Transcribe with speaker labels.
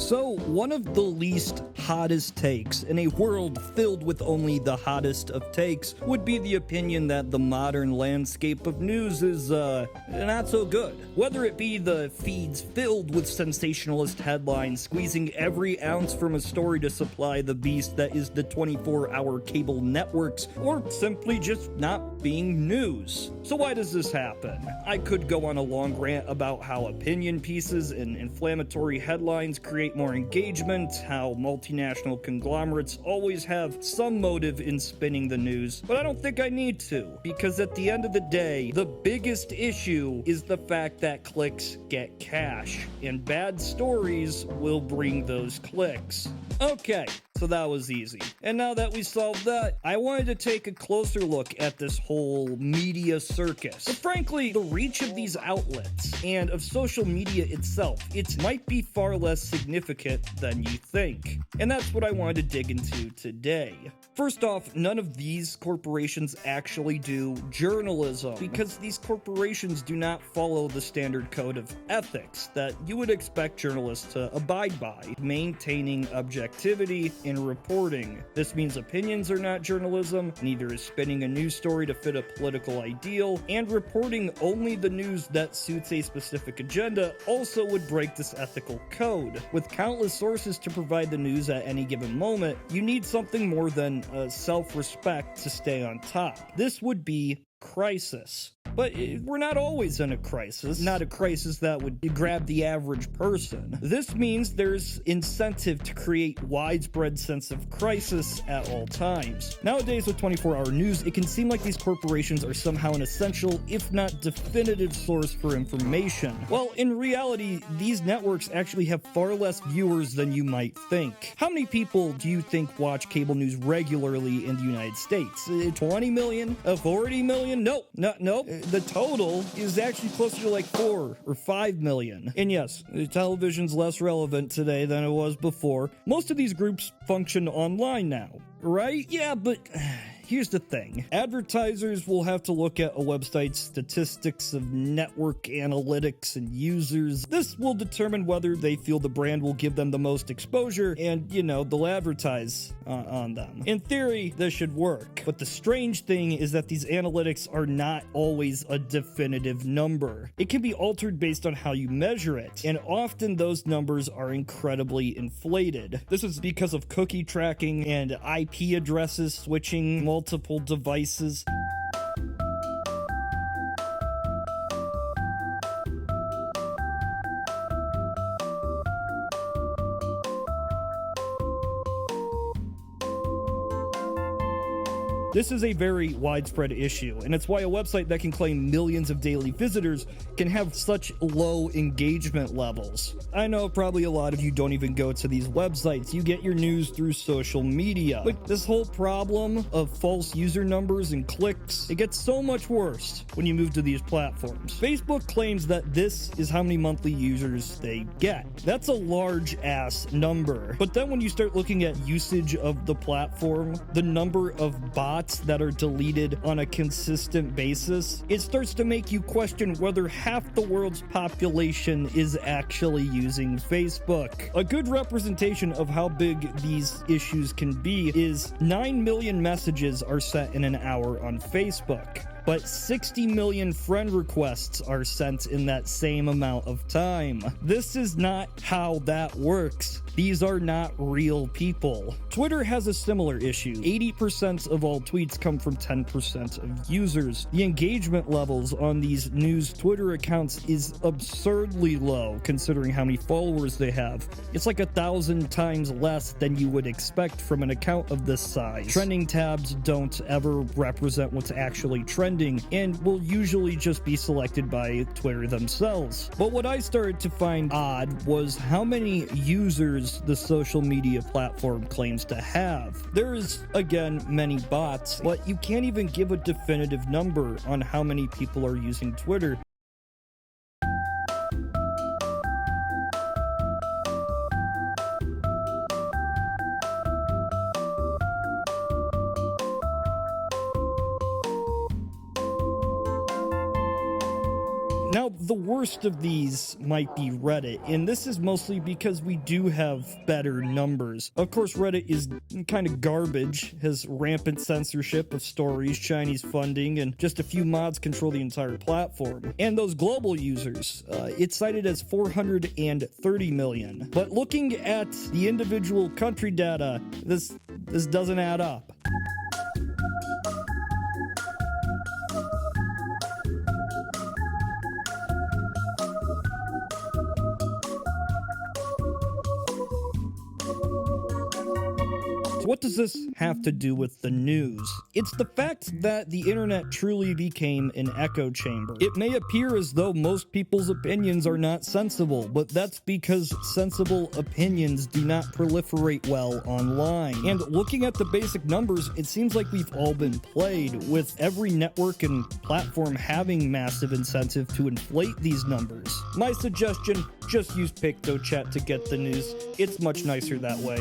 Speaker 1: So, one of the least hottest takes in a world filled with only the hottest of takes would be the opinion that the modern landscape of news is, not so good. Whether it be the feeds filled with sensationalist headlines, squeezing every ounce from a story to supply the beast that is the 24-hour cable networks, or simply just not being news. So why does this happen? I could go on a long rant about how opinion pieces and inflammatory headlines create more engagement, how multinational conglomerates always have some motive in spinning the news, but I don't think I need to, because at the end of the day, the biggest issue is the fact that clicks get cash, and bad stories will bring those clicks. Okay, so that was easy. And now that we solved that, I wanted to take a closer look at this whole media circus. But frankly, the reach of these outlets and of social media itself, it might be far less significant than you think. And that's what I wanted to dig into today. First off, none of these corporations actually do journalism, because these corporations do not follow the standard code of ethics that you would expect journalists to abide by, maintaining objectivity in reporting. This means opinions are not journalism, neither is spinning a news story to fit a political ideal, and reporting only the news that suits a specific agenda also would break this ethical code. With countless sources to provide the news at any given moment, you need something more than self-respect to stay on top. This would be crisis. But we're not always in a crisis, not a crisis that would grab the average person. This means there's incentive to create widespread sense of crisis at all times. Nowadays with 24-hour news, it can seem like these corporations are somehow an essential, if not definitive, source for information. Well, in reality, these networks actually have far less viewers than you might think. How many people do you think watch cable news regularly in the United States? 20 million? 40 million? Nope. Nope. The total is actually closer to like 4 or 5 million. And yes, television's less relevant today than it was before. Most of these groups function online now, right? Yeah, but here's the thing. Advertisers will have to look at a website's statistics of network analytics and users. This will determine whether they feel the brand will give them the most exposure and, they'll advertise on them. In theory, this should work. But the strange thing is that these analytics are not always a definitive number. It can be altered based on how you measure it, and often those numbers are incredibly inflated. This is because of cookie tracking and IP addresses switching multiple devices. This is a very widespread issue, and it's why a website that can claim millions of daily visitors can have such low engagement levels. I know probably a lot of you don't even go to these websites. You get your news through social media. But this whole problem of false user numbers and clicks, it gets so much worse when you move to these platforms. Facebook claims that this is how many monthly users they get. That's a large-ass number. But then when you start looking at usage of the platform, the number of bots that are deleted on a consistent basis, it starts to make you question whether half the world's population is actually using Facebook. A good representation of how big these issues can be is 9 million messages are sent in an hour on Facebook, but 60 million friend requests are sent in that same amount of time. This is not how that works. These are not real people. Twitter has a similar issue. 80% of all tweets come from 10% of users. The engagement levels on these news Twitter accounts is absurdly low considering how many followers they have. It's like 1,000 times less than you would expect from an account of this size. Trending tabs don't ever represent what's actually trending and will usually just be selected by Twitter themselves. But what I started to find odd was how many users the social media platform claims to have. There's, again, many bots, but you can't even give a definitive number on how many people are using Twitter. Now, the worst of these might be Reddit, and this is mostly because we do have better numbers. Of course, Reddit is kind of garbage, has rampant censorship of stories, Chinese funding, and just a few mods control the entire platform. And those global users, it's cited as 430 million. But looking at the individual country data, this doesn't add up. So what does this have to do with the news? It's the fact that the internet truly became an echo chamber. It may appear as though most people's opinions are not sensible, but that's because sensible opinions do not proliferate well online. And looking at the basic numbers, it seems like we've all been played, with every network and platform having massive incentive to inflate these numbers. My suggestion, just use PictoChat to get the news. It's much nicer that way.